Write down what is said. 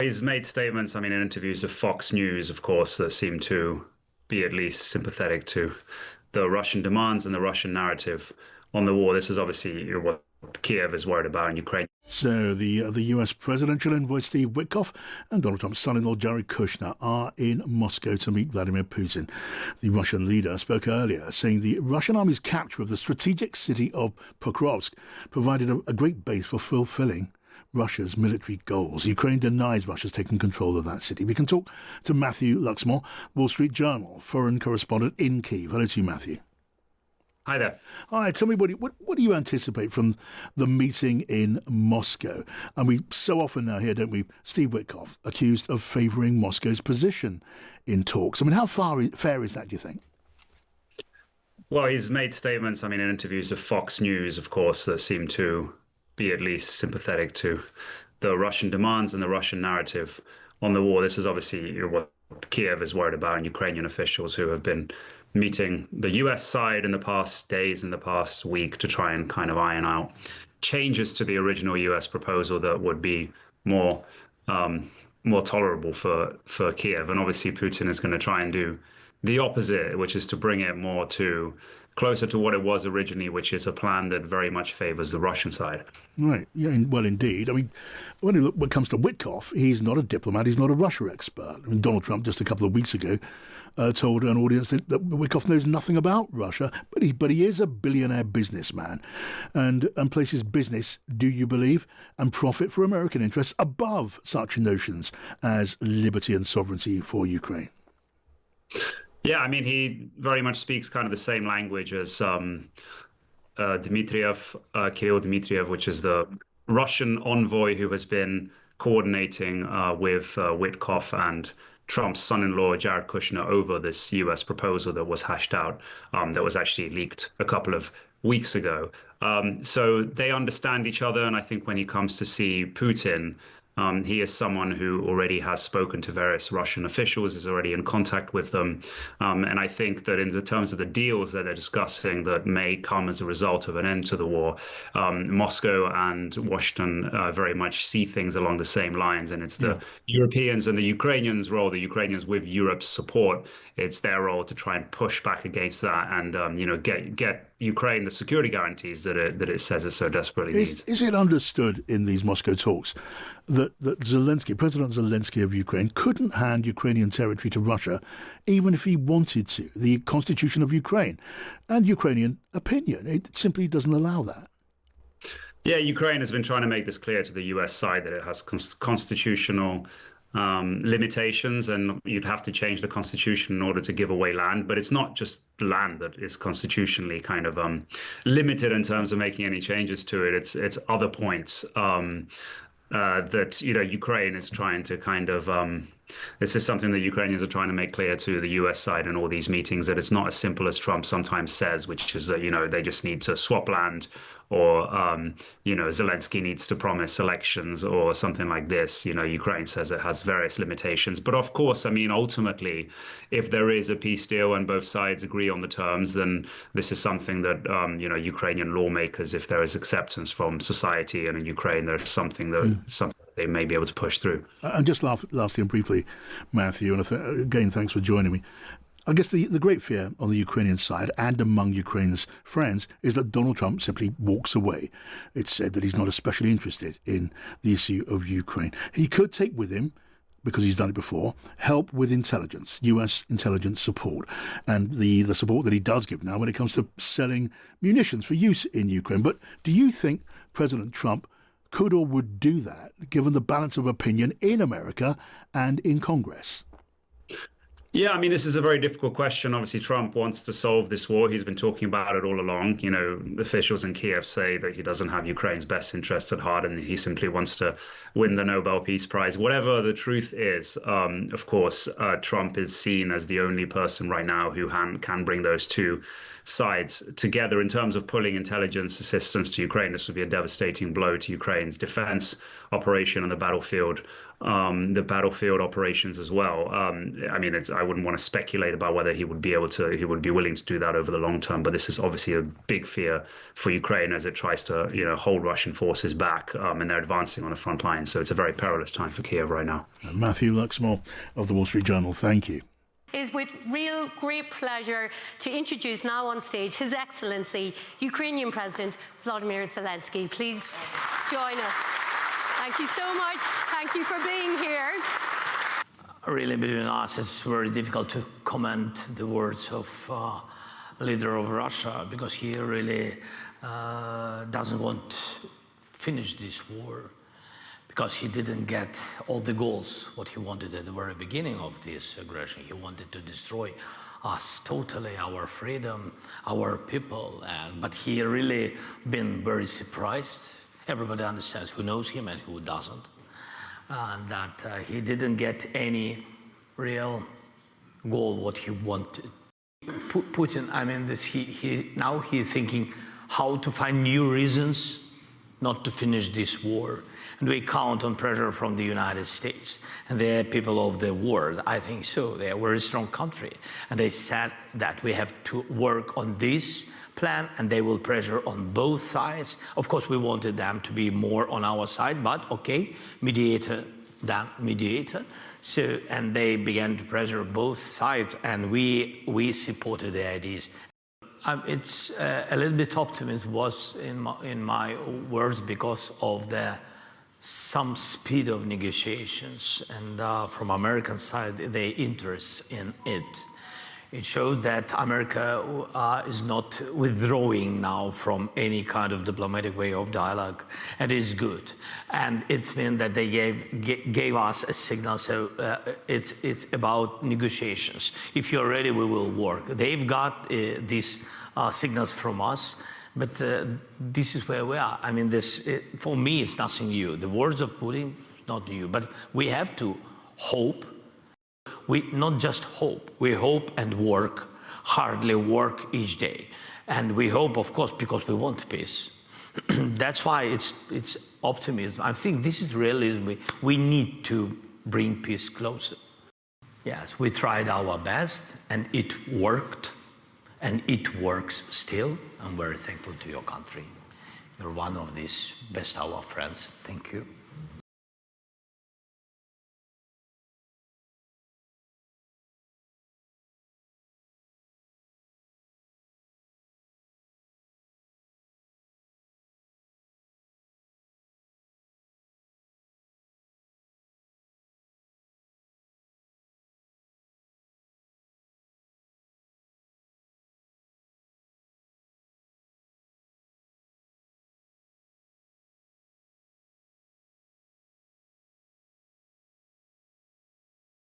He's made statements, I mean, in interviews with Fox News, of course, that seem to be at least sympathetic to the Russian demands and the Russian narrative on the war. This is obviously what Kyiv is worried about in Ukraine. So the US presidential envoy Steve Witkoff and Donald Trump's son-in-law Jared Kushner are in Moscow to meet Vladimir Putin. The Russian leader spoke earlier, saying the Russian army's capture of the strategic city of Pokrovsk provided a great base for fulfilling Russia's military goals. Ukraine denies Russia's taken control of that city. We can talk to Matthew Luxmoore, Wall Street Journal foreign correspondent in Kyiv. Hello to you, Matthew. Hi there. All right, tell me, what do you anticipate from the meeting in Moscow? And we so often now hear, don't we, Steve Witkoff accused of favouring Moscow's position in talks. I mean, how fair is that, do you think? Well, he's made statements, I mean, in interviews with Fox News, of course, that seem to be at least sympathetic to the Russian demands and the Russian narrative on the war. This is obviously what Kyiv is worried about, and Ukrainian officials who have been meeting the US side in the past days, in the past week, to try and kind of iron out changes to the original US proposal that would be more tolerable for Kyiv. And obviously Putin is going to try and do the opposite, which is to bring it more closer to what it was originally, which is a plan that very much favors the Russian side. Right. Yeah. Well, indeed. I mean, when it comes to Witkoff, he's not a diplomat. He's not a Russia expert. I mean, Donald Trump just a couple of weeks ago told an audience that Witkoff knows nothing about Russia, but he is a billionaire businessman, and places business, do you believe, and profit for American interests above such notions as liberty and sovereignty for Ukraine. Yeah, I mean, he very much speaks kind of the same language as Kirill Dmitriev, which is the Russian envoy who has been coordinating with Witkoff and Trump's son-in-law, Jared Kushner, over this US proposal that was hashed out, that was actually leaked a couple of weeks ago. So they understand each other. And I think when he comes to see Putin, he is someone who already has spoken to various Russian officials, is already in contact with them. And I think that in the terms of the deals that they're discussing that may come as a result of an end to the war, Moscow and Washington very much see things along the same lines. And it's the Europeans and the Ukrainians' role, the Ukrainians with Europe's support, it's their role to try and push back against that and, get Ukraine the security guarantees that it says it so desperately needs. Is it understood in these Moscow talks that Zelensky, President Zelensky of Ukraine, couldn't hand Ukrainian territory to Russia even if he wanted to? The constitution of Ukraine and Ukrainian opinion, it simply doesn't allow that. Yeah, Ukraine has been trying to make this clear to the US side that it has constitutional limitations, and you'd have to change the constitution in order to give away land. But it's not just land that is constitutionally kind of limited in terms of making any changes to it. It's other points that Ukraine is trying to kind of this is something that Ukrainians are trying to make clear to the US side in all these meetings, that it's not as simple as Trump sometimes says, which is that they just need to swap land, or Zelensky needs to promise elections or something like this. Ukraine says it has various limitations. But of course, I mean, ultimately, if there is a peace deal and both sides agree on the terms, then this is something that Ukrainian lawmakers, if there is acceptance from society and in Ukraine, there's something that they may be able to push through. And just lastly and briefly, Matthew, and again, thanks for joining me. I guess the great fear on the Ukrainian side and among Ukraine's friends is that Donald Trump simply walks away. It's said that he's not especially interested in the issue of Ukraine. He could take with him, because he's done it before, help with intelligence, US intelligence support, and the support that he does give now when it comes to selling munitions for use in Ukraine. But do you think President Trump could or would do that, given the balance of opinion in America and in Congress? Yeah, I mean, this is a very difficult question. Obviously, Trump wants to solve this war. He's been talking about it all along. Officials in Kiev say that he doesn't have Ukraine's best interests at heart, and he simply wants to win the Nobel Peace Prize. Whatever the truth is, of course, Trump is seen as the only person right now who can bring those two sides together in terms of pulling intelligence assistance to Ukraine. This would be a devastating blow to Ukraine's defense operation on the battlefield the battlefield operations as well. I mean, I wouldn't want to speculate about whether he would be willing to do that over the long term. But this is obviously a big fear for Ukraine as it tries to, hold Russian forces back, and they're advancing on the front line. So it's a very perilous time for Kyiv right now. Matthew Luxmoore of the Wall Street Journal, thank you. It is with real great pleasure to introduce now on stage His Excellency, Ukrainian President Volodymyr Zelensky. Please join us. Thank you so much. Thank you for being here. Really, between us, it's very difficult to comment the words of leader of Russia, because he really doesn't want to finish this war, because he didn't get all the goals what he wanted at the very beginning of this aggression. He wanted to destroy us totally, our freedom, our people, but he really been very surprised. Everybody understands who knows him and who doesn't, and that he didn't get any real goal what he wanted. Putin, I mean, now he's thinking how to find new reasons not to finish this war. And we count on pressure from the United States and the people of the world. I think so. They are a very strong country. And they said that we have to work on this plan, and they will pressure on both sides. Of course, we wanted them to be more on our side, but okay, mediator, then mediator. So, and they began to pressure both sides, and we supported the ideas. It's a little bit optimism was in my words because of some speed of negotiations, and from American side, their interest in it. It showed that America is not withdrawing now from any kind of diplomatic way of dialogue, and it's good. And it's meant that they gave us a signal. So it's about negotiations. If you're ready, we will work. They've got these signals from us, but this is where we are. I mean, for me, it's nothing new. The words of Putin, not new, but we have to hope. We not just hope, we hope and work, hardly work each day. And we hope, of course, because we want peace. That's why it's optimism. I think this is realism. We need to bring peace closer. Yes, we tried our best, and it worked, and it works still. I'm very thankful to your country. You're one of these best our friends. Thank you.